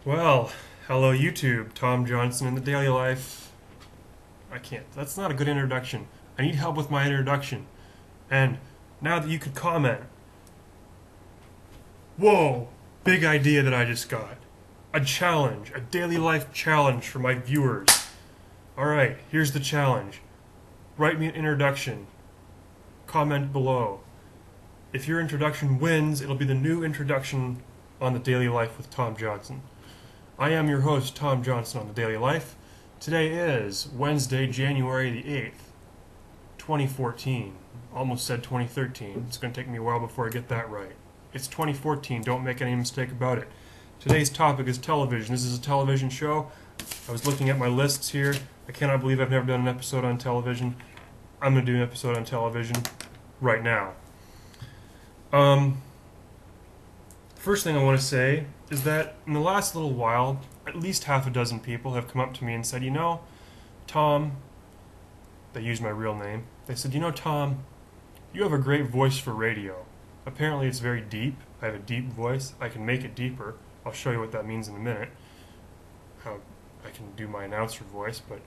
Well, hello YouTube, Tom Johnson in the Daily Life. I can't. That's not a good introduction. I need help with my introduction. And now that you could comment. Whoa! Big idea that I just got. A challenge, a daily life challenge for my viewers. Alright, here's the challenge. Write me an introduction. Comment below. If your introduction wins, it'll be the new introduction on the Daily Life with Tom Johnson. I am your host, Tom Johnson on the Daily Life. Today is Wednesday, January the 8th, 2014. Almost said 2013. It's going to take me a while before I get that right. It's 2014. Don't make any mistake about it. Today's topic is television. This is a television show. I was looking at my lists here. I cannot believe I've never done an episode on television. I'm going to do an episode on television right now. First thing I want to say is that in the last little while, at least half a dozen people have come up to me and said, Tom, they used my real name. They said, Tom, you have a great voice for radio. Apparently it's very deep. I have a deep voice. I can make it deeper. I'll show you what that means in a minute, how I can do my announcer voice, but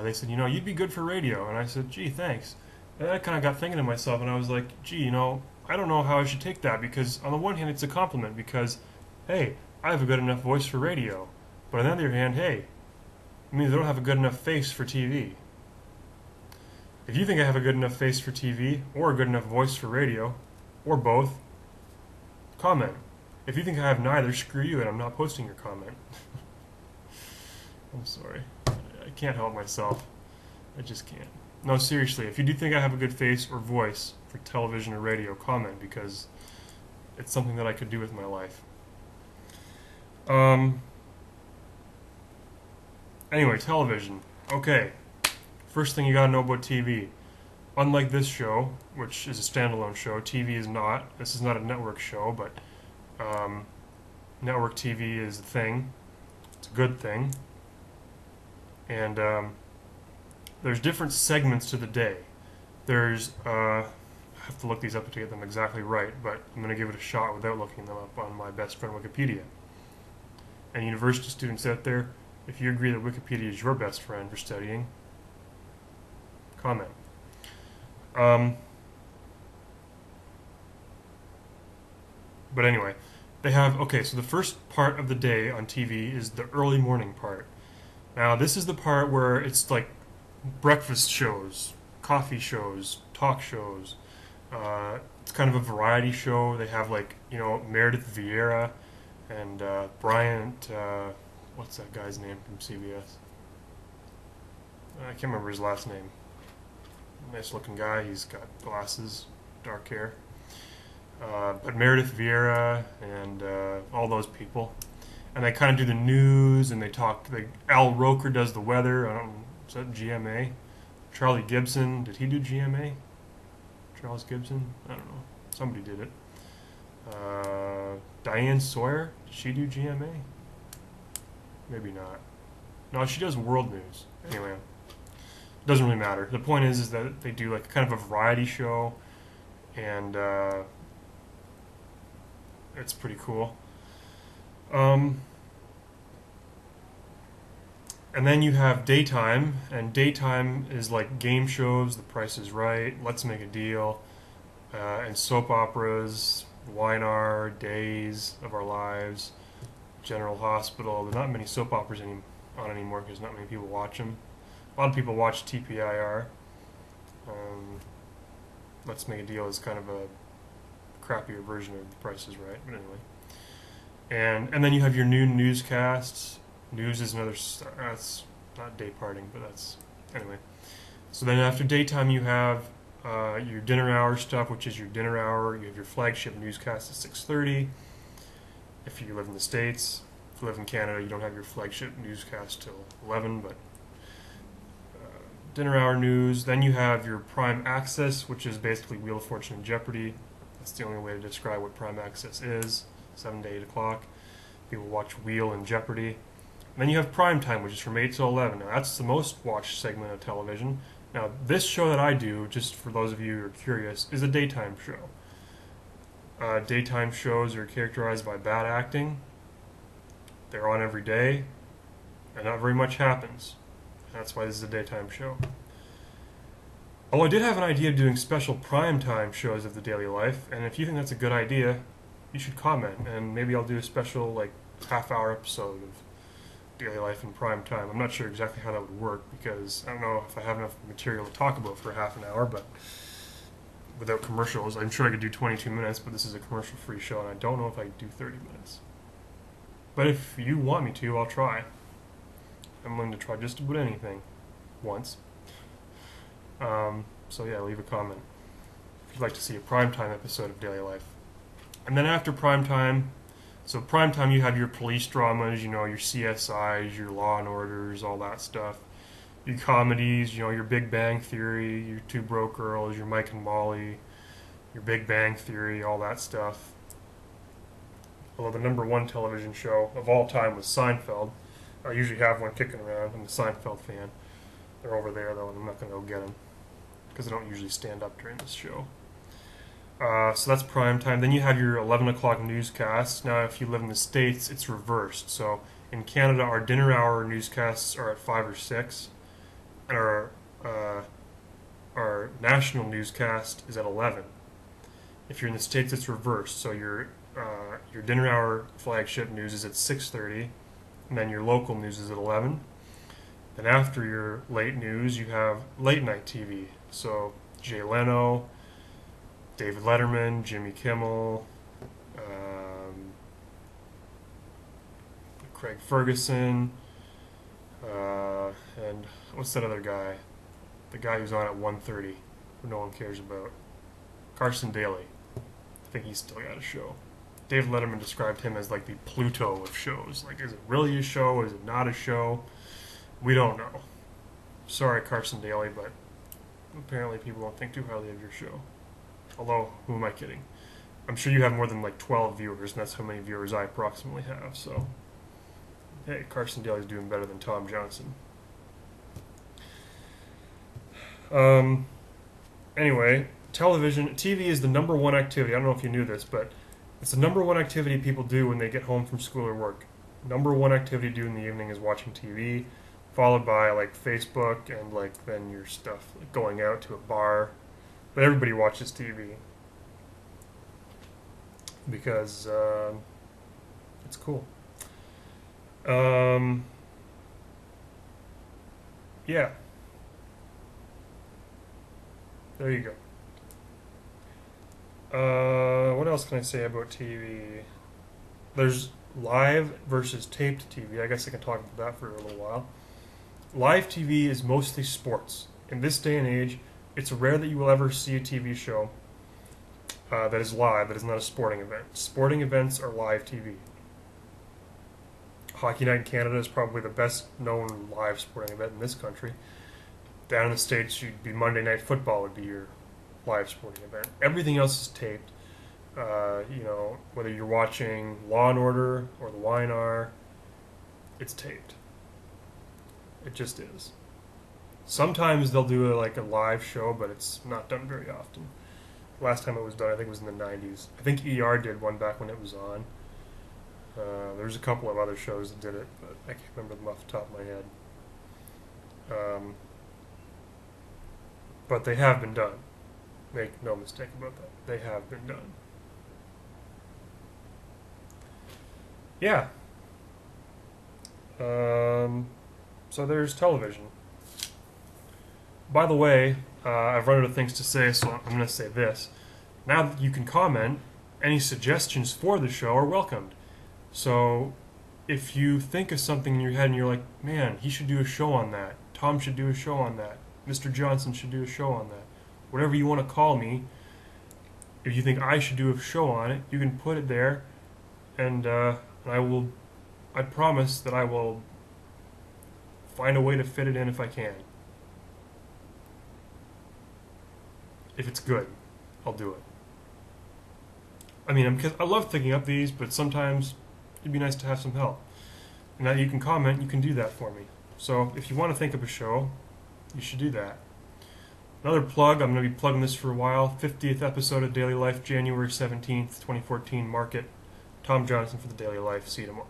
they said, you'd be good for radio. And I said, gee, thanks. And I kind of got thinking to myself, and I was like, gee, I don't know how I should take that, because on the one hand, it's a compliment, because, hey, I have a good enough voice for radio. But on the other hand, hey, it means I don't have a good enough face for TV. If you think I have a good enough face for TV, or a good enough voice for radio, or both, comment. If you think I have neither, screw you, and I'm not posting your comment. I'm sorry. I can't help myself. I just can't. No, seriously, if you do think I have a good face or voice for television or radio, comment, because it's something that I could do with my life. Anyway, television. Okay. First thing you gotta know about TV. Unlike this show, which is a standalone show, TV is not. This is not a network show, but network TV is a thing. It's a good thing. And there's different segments to the day. There's, I have to look these up to get them exactly right, but I'm going to give it a shot without looking them up on my best friend Wikipedia. And university students out there, if you agree that Wikipedia is your best friend for studying, comment. But anyway, they have, okay, so the first part of the day on TV is the early morning part. Now, this is the part where it's like breakfast shows, coffee shows, talk shows. It's kind of a variety show. They have Meredith Vieira and Bryant, what's that guy's name from CBS? I can't remember his last name. Nice looking guy. He's got glasses, dark hair. But Meredith Vieira and all those people. And they kind of do the news, and they talk. Al Roker does the weather. I don't know, is that GMA? Charlie Gibson, did he do GMA? Charles Gibson? I don't know. Somebody did it. Diane Sawyer, did she do GMA? Maybe not. No, she does world news. Anyway, it doesn't really matter. The point is that they do like kind of a variety show, and it's pretty cool. And then you have daytime, and daytime is like game shows, The Price is Right, Let's Make a Deal, and soap operas, Y&R, Days of Our Lives, General Hospital. There are not many soap operas on anymore because not many people watch them. A lot of people watch TPIR. Let's Make a Deal is kind of a crappier version of The Price is Right, but anyway. And then you have your noon newscasts. News is another, that's not day parting, but that's, anyway. So then after daytime you have your dinner hour stuff, which is your dinner hour. You have your flagship newscast at 6:30. If you live in the States. If you live in Canada, you don't have your flagship newscast till 11, but dinner hour news. Then you have your prime access, which is basically Wheel of Fortune and Jeopardy. That's the only way to describe what prime access is. 7 to 8 o'clock. People watch Wheel and Jeopardy. And then you have prime time, which is from 8 to 11. Now, that's the most watched segment of television. Now, this show that I do, just for those of you who are curious, is a daytime show. Daytime shows are characterized by bad acting, They're on every day, and not very much happens. That's why this is a daytime show. Oh, I did have an idea of doing special primetime shows of the daily life, and if you think that's a good idea, you should comment, and maybe I'll do a special, like, half-hour episode of daily life in prime time. I'm not sure exactly how that would work, because I don't know if I have enough material to talk about for half an hour, but without commercials, I'm sure I could do 22 minutes, but this is a commercial-free show, and I don't know if I could do 30 minutes. But if you want me to, I'll try. I'm willing to try just about anything once. So yeah, leave a comment if you'd like to see a primetime episode of Daily Life. And then after primetime, so primetime you have your police dramas, you know, your CSIs, your Law and Orders, all that stuff. Your comedies, you know, your Big Bang Theory, your Two Broke Girls, your Mike and Molly, your Big Bang Theory, all that stuff. Although the number one television show of all time was Seinfeld. I usually have one kicking around. I'm a Seinfeld fan. They're over there, though, and I'm not going to go get them because I don't usually stand up during this show. So that's prime time. Then you have your 11 o'clock newscasts. Now, if you live in the States, it's reversed. So in Canada, our dinner hour newscasts are at 5 or 6, and our national newscast is at 11. If you're in the States, it's reversed. So your dinner hour flagship news is at 6:30, and then your local news is at 11. Then after your late news, you have late night TV. So Jay Leno, David Letterman, Jimmy Kimmel, Craig Ferguson, and what's that other guy? The guy who's on at 1:30, who no one cares about. Carson Daly. I think he's still got a show. David Letterman described him as like the Pluto of shows. Like, is it really a show? Is it not a show? We don't know. Sorry, Carson Daly, but apparently people don't think too highly of your show. Although, who am I kidding? I'm sure you have more than like 12 viewers, and that's how many viewers I approximately have. So, hey, Carson Daly's doing better than Tom Johnson. Anyway, TV is the number one activity. I don't know if you knew this, but it's the number one activity people do when they get home from school or work. Number one activity to do in the evening is watching TV, followed by like Facebook and like then your stuff, like going out to a bar. But everybody watches TV because it's cool. Yeah. There you go. What else can I say about TV? There's live versus taped TV. I guess I can talk about that for a little while. Live TV is mostly sports. In this day and age, it's rare that you will ever see a TV show that is live, that is not a sporting event. Sporting events are live TV. Hockey Night in Canada is probably the best known live sporting event in this country. Down in the States, you'd be Monday Night Football would be your live sporting event. Everything else is taped. You know, whether you're watching Law and Order or the YNR, it's taped. It just is. Sometimes they'll do a live show, but it's not done very often. Last time it was done, I think it was in the 90s. I think ER did one back when it was on. There's a couple of other shows that did it, but I can't remember them off the top of my head. But they have been done. Make no mistake about that. They have been done. Yeah. So there's television. By the way, I've run out of things to say, so I'm going to say this. Now that you can comment, any suggestions for the show are welcomed. So if you think of something in your head and you're like, man, he should do a show on that. Tom should do a show on that. Mr. Johnson should do a show on that. Whatever you want to call me, if you think I should do a show on it, you can put it there, and I promise that I will find a way to fit it in if I can. If it's good, I'll do it. I mean, I love thinking up these, but sometimes it'd be nice to have some help. And now you can comment, you can do that for me. So if you want to think of a show, you should do that. Another plug, I'm going to be plugging this for a while. 50th episode of Daily Life, January 17th, 2014. Mark it. Tom Johnson for the Daily Life. See you tomorrow.